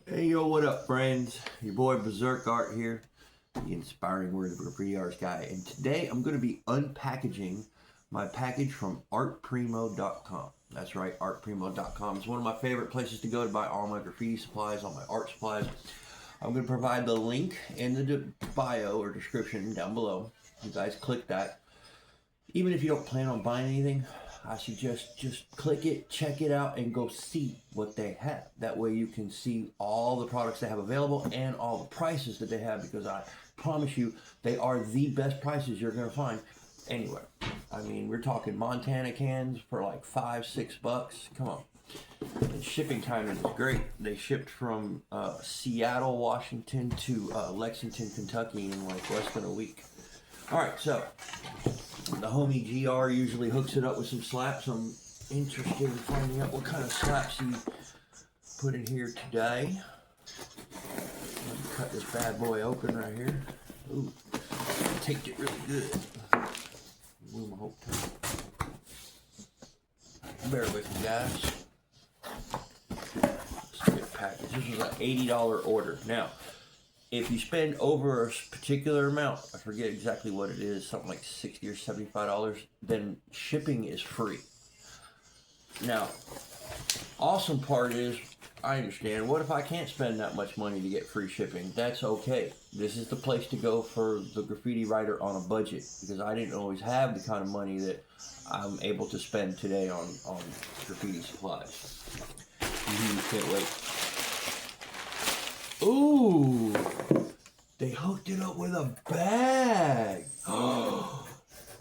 Hey, yo, what up, friends? Your boy Berserk Art here, the inspiring word of a graffiti artist guy. And today I'm going to be unpackaging my package from artprimo.com. That's right, artprimo.com. It's one of my favorite places to go to buy all my graffiti supplies, all my art supplies. I'm going to provide the link in the bio or description down below. You guys click that. Even if you don't plan on buying anything, I suggest just click it, check it out, and go see what they have. That way you can see all the products they have available and all the prices that they have, because I promise you, they are the best prices you're going to find anywhere. I mean, we're talking Montana cans for like $5-6. Come on. And shipping time is great. They shipped from Seattle, Washington to Lexington, Kentucky in like less than a week. Alright, so the homie GR usually hooks it up with some slaps. I'm interested in finding out what kind of slaps he put in here today. Let me cut this bad boy open right here. Ooh, taped it really good. Move my whole time. Bear with me, guys. It's a good package. This was an $80 order. Now, if you spend over a particular amount, I forget exactly what it is, something like $60 or $75, then shipping is free. Now, awesome part is, I understand, what if I can't spend that much money to get free shipping? That's okay. This is the place to go for the graffiti writer on a budget, because I didn't always have the kind of money that I'm able to spend today on graffiti supplies. Can't wait. Ooh, they hooked it up with a bag.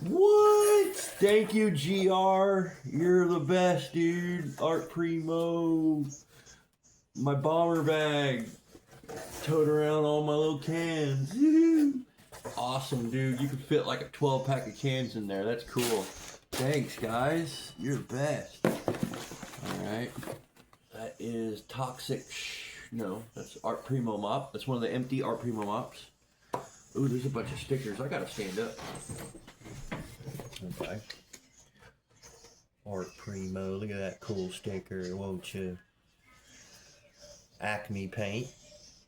What? Thank you, GR. You're the best, dude. Art Primo. My bomber bag. Tote around all my little cans. Awesome, dude. You can fit like a 12-pack of cans in there. That's cool. Thanks, guys. You're the best. All right. That is Toxic. No, that's Art Primo mop. That's one of the empty Art Primo mops. Ooh, there's a bunch of stickers. I gotta stand up. Okay. Art Primo, look at that cool sticker, won't you? Acme paint.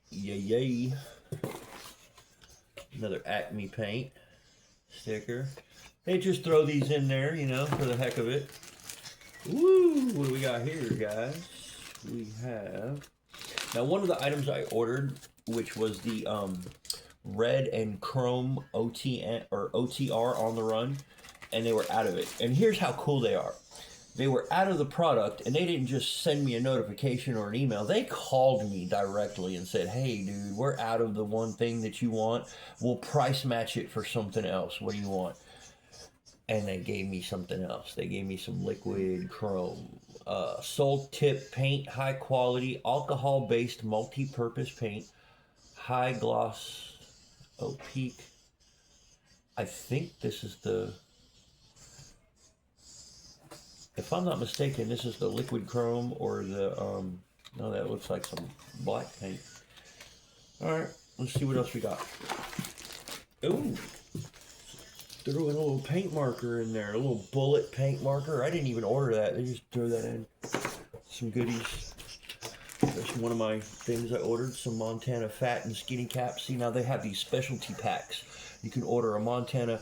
Yay. Another Acme paint sticker. They just throw these in there, you know, for the heck of it. Woo! What do we got here, guys? We have... Now, one of the items I ordered, which was the red and chrome OTR on the run, and they were out of it. And here's how cool they are. They were out of the product, and they didn't just send me a notification or an email. They called me directly and said, hey, dude, we're out of the one thing that you want. We'll price match it for something else. What do you want? And they gave me something else. They gave me some liquid chrome. Sole tip paint, high quality, alcohol based multi-purpose paint, high gloss opaque. I think this is the, if I'm not mistaken, this is the liquid chrome or the, no, that looks like some black paint. Alright, let's see what else we got. Ooh. Threw in a little paint marker in there, a little bullet paint marker. I didn't even order that. They just threw that in. Some goodies. There's one of my things I ordered, some Montana fat and skinny caps. See, now they have these specialty packs. You can order a Montana.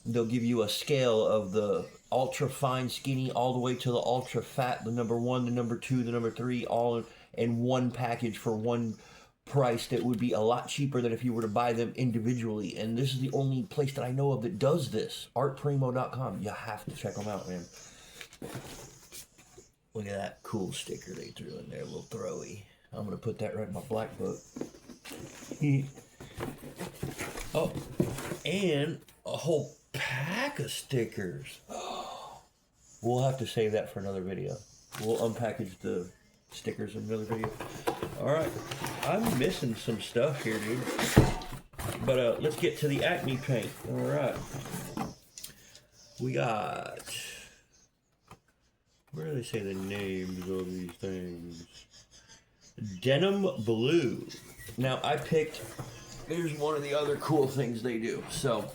They'll give you a scale of the ultra fine skinny all the way to the ultra fat, the number 1, the number 2, the number 3, all in one package for one price that would be a lot cheaper than if you were to buy them individually. And this is the only place that I know of that does this. Artprimo.com. You have to check them out, man. Look at that cool sticker they threw in there, a little throwy. I'm gonna put that right in my black book. Oh, and a whole pack of stickers. We'll have to save that for another video. We'll unpackage the stickers in another video. Alright, I'm missing some stuff here, dude. But let's get to the Acme paint. Alright. We got... Where do they say the names of these things? Denim Blue. Now, I picked... Here's one of the other cool things they do. So,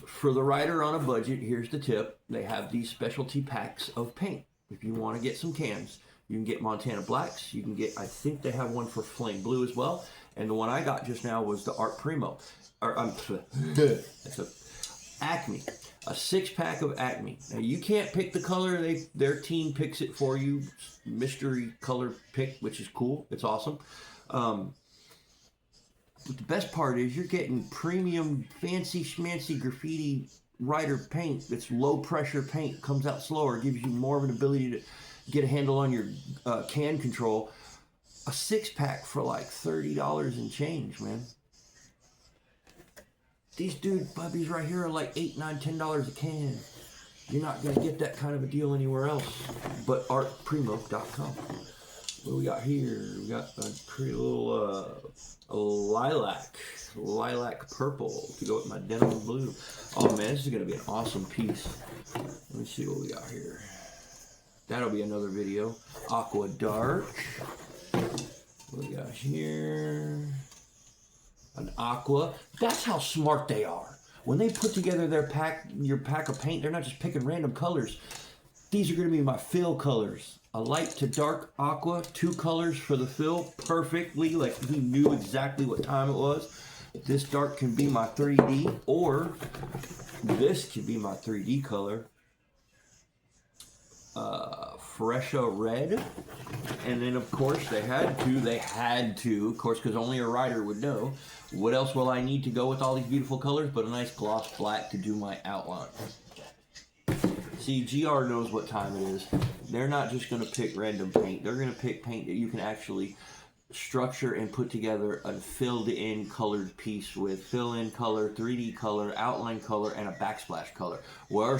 for the writer on a budget, here's the tip. They have these specialty packs of paint. If you want to get some cans, You can get Montana Blacks. You can get, I think they have one for Flame Blue as well. And the one I got just now was the Art Primo. It's a Acme. A 6-pack of Acme. Now you can't pick the color. Their team picks it for you. Mystery color pick, which is cool. It's awesome. But the best part is you're getting premium, fancy schmancy graffiti writer paint that's low pressure paint, comes out slower, gives you more of an ability to get a handle on your can control. A 6-pack for like $30 and change, man. These bubbies right here are like $8, $9, $10 a can. You're not going to get that kind of a deal anywhere else but artprimo.com. What do we got here? We got a pretty little lilac purple to go with my denim blue. Oh man, this is going to be an awesome piece. Let me see what we got here. That'll be another video. Aqua dark. What do we got here? An aqua. That's how smart they are. When they put together your pack of paint, they're not just picking random colors. These are going to be my fill colors. A light to dark aqua, 2 colors for the fill, perfectly, like he knew exactly what time it was. This dark can be my 3D, or this could be my 3D color. Fresha red, and then of course they had to, of course, because only a writer would know. What else will I need to go with all these beautiful colors but a nice gloss black to do my outline? See, GR knows what time it is. They're not just going to pick random paint. They're going to pick paint that you can actually structure and put together a filled-in colored piece with fill-in color, 3D color, outline color, and a backsplash color. Where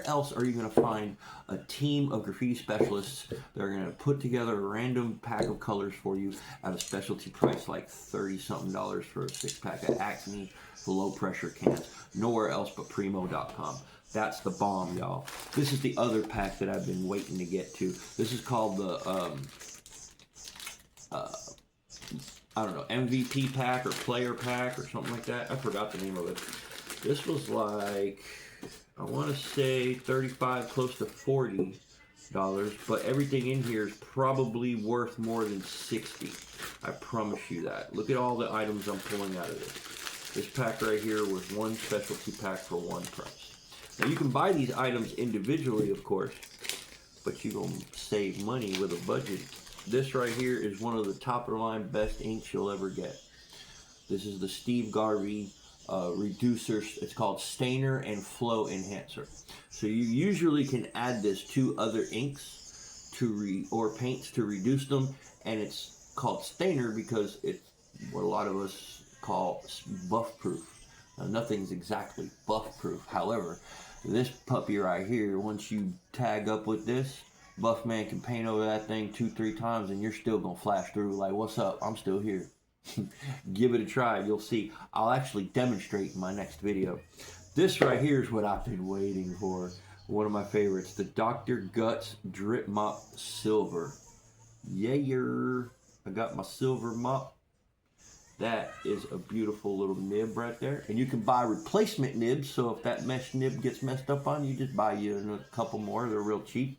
else are you going to find a team of graffiti specialists that are going to put together a random pack of colors for you at a specialty price like $30-something for a 6-pack of Acme low-pressure cans? Nowhere else but Primo.com. That's the bomb, y'all. This is the other pack that I've been waiting to get to. This is called the I don't know, MVP pack or player pack or something like that. I forgot the name of it. This was like, I want to say 35, close to $40, but everything in here is probably worth more than 60. I promise you that. Look at all the items I'm pulling out of this. This pack right here was one specialty pack for one price. Now you can buy these items individually, of course, but you're going to save money with a budget. This right here is one of the top of the line best inks you'll ever get. This is the Steve Garvey reducer. It's called Stainer and Flow Enhancer. So you usually can add this to other inks or paints to reduce them, and it's called Stainer because it's what a lot of us call buff proof. Now, nothing's exactly buff proof. However, this puppy right here, once you tag up with this, Buff man can paint over that thing 2-3 times and you're still gonna flash through like, what's up, I'm still here. Give it a try, you'll see. I'll actually demonstrate in my next video. This right here is what I've been waiting for. One of my favorites, the Dr. Guts Drip Mop Silver. Yeah, I got my silver mop. That is a beautiful little nib right there. And you can buy replacement nibs, so if that mesh nib gets messed up on you, just buy you a couple more. They're real cheap.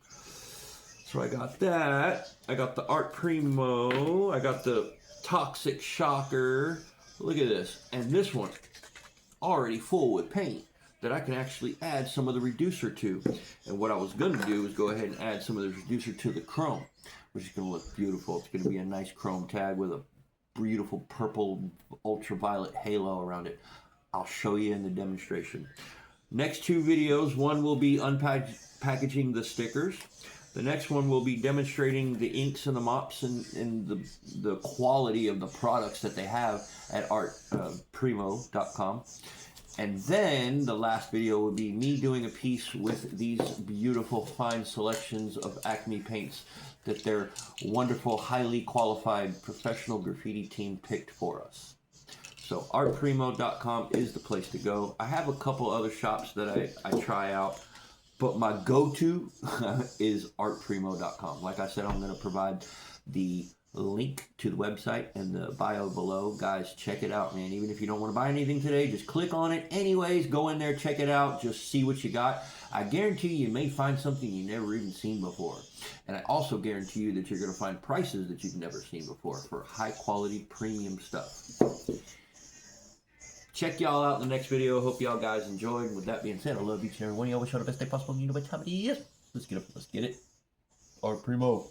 So I got that. I got the Art Primo. I got the Toxic Shocker. Look at this. And this one, already full with paint that I can actually add some of the reducer to. And what I was going to do is go ahead and add some of the reducer to the chrome, which is going to look beautiful. It's going to be a nice chrome tag with a beautiful purple ultraviolet halo around it. I'll show you in the demonstration. Next 2 videos, one will be unpackaging the stickers. The next one will be demonstrating the inks and the mops and the quality of the products that they have at artprimo.com. And then the last video will be me doing a piece with these beautiful fine selections of Acme paints that their wonderful, highly qualified professional graffiti team picked for us. So artprimo.com is the place to go. I have a couple other shops that I try out, but my go-to is artprimo.com. Like I said, I'm going to provide the link to the website in the bio below. Guys, check it out, man. Even if you don't want to buy anything today, just click on it anyways. Go in there, check it out, just see what you got. I guarantee you may find something you never even seen before. And I also guarantee you that you're going to find prices that you've never seen before for high quality premium stuff. Check y'all out in the next video. Hope y'all guys enjoyed. With that being said, I love each and every one of y'all. Wish y'all the best day possible. You know what time it is. Let's get up. Let's get it. Art Primo.